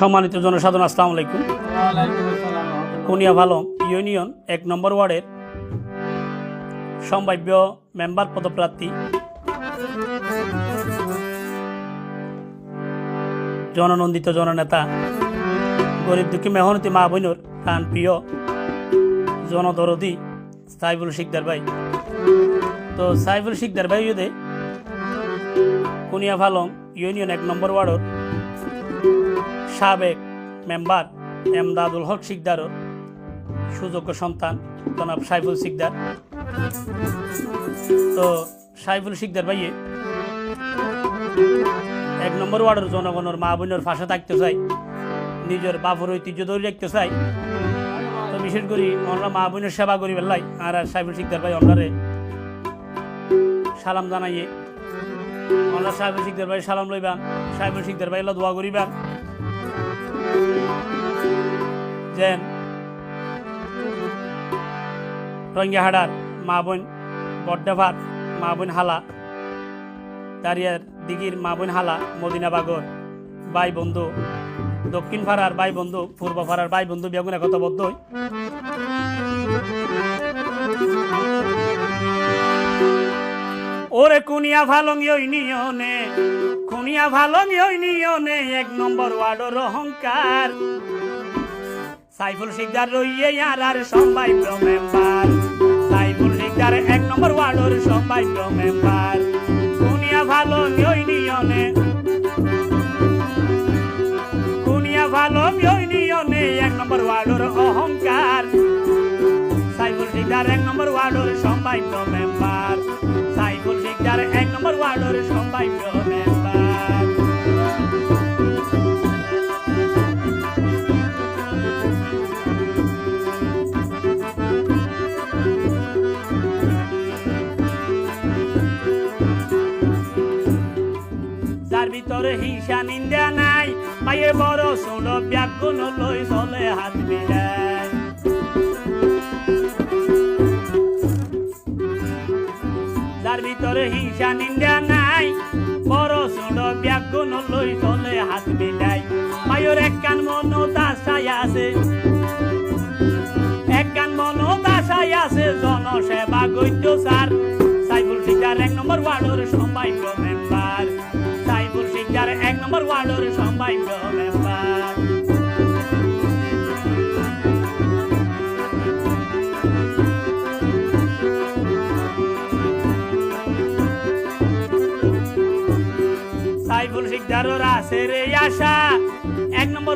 সম্মানিত জনসাধারণ আসসালামু আলাইকুম। কোনিয়া ভালং ইউনিয়ন ১ নম্বর ওয়ার্ডের সম্ভাব্য মেম্বার পদপ্রার্থী জননন্দিত জননেতা গরিব দুঃখী মেহনতি মা বোনের প্রাণ প্রিয় জনদরদি সাইফুল শিকদার ভাই। তো সাইফুল শিকদার ভাই যদি কোনিয়া ভালং ইউনিয়ন ১ নম্বর ওয়ার্ডের সাবেক মেম্বার এমদাদুল হক শিকদারের সুযোগ্য সন্তান জনাব সাইফুল শিকদার। তো সাইফুল শিকদার ভাইয়ে ১ নম্বর ওয়ার্ডের জনগণের মা বোনের পাশে থাকতে চাই, নিজের বাপের ঐতিহ্য ধরে রাখতে চাই। তো বিশেষ করে আমরা মা বোনের সেবা করি বেলাই আর সাইফুল শিকদার ভাই ওনারে সালাম জানাইয়ে আমরা সাইফুল শিকদার ভাই সালাম লইবান, সাইফুল শিকদার ভাই দোয়া করিবান যেন রঙ্গিহাটার মা বোন বড্ডাভার মা বোন হালা, দাঁড়িয়ার দিঘির মা বোন হালা, মদিনাবাগর ভাই বন্ধু, দক্ষিণ পাড়ার ভাই বন্ধু, পূর্ব পাড়ার ভাই বন্ধু বেগুন একতাবদ্ধ হই ওরে কুনিয়া ভালং ইউনিয়নে, কুনিয়া ভালং ইউনিয়নে ১ নম্বর ওয়ার্ডের অহংকার সাইফুল শিকদার রইয়ে আর সম্ভাব্য মেম্বার। সাইফুল শিকদার ১ নম্বর ওয়ার্ডের সম্ভাব্য মেম্বার। কুনিয়া ভালং ইউনিয়নে, কুনিয়া ভালং ইউনিয়নে ১ নম্বর ওয়ার্ডের অহংকার সাইফুল শিকদার ১ নম্বর ওয়ার্ডের সম্ভাব্য মেম্বার। সাইফুল শিকদার ১ নম্বর ওয়ার্ডের সম্ভাব্য মেম্বার। যার ভিতরে হিংসা নিন্দা নাই, মায়ের বড় ছোট ব্যাগুন লই চলে হাত মিলাই। যার ভিতরে হিংসা নিন্দা নাই, বড় ছোট ব্যাগুন লই চলে হাত মিলাই। মায়ের এক কান মনত আশায় আছে, এক কান মনত আশায় আছে, জনসেবা গদ্য স্যার সাইফুল শিকদার ১ নম্বর ওয়ার্ডের সম্ভাব্য মেম্বার। সাইফুল শিকদার ১ নম্বর ওয়ার্ডের সম্ভাব্য মেম্বার। সাইফুল শিকদারের আছে রে আশা ১ নম্বর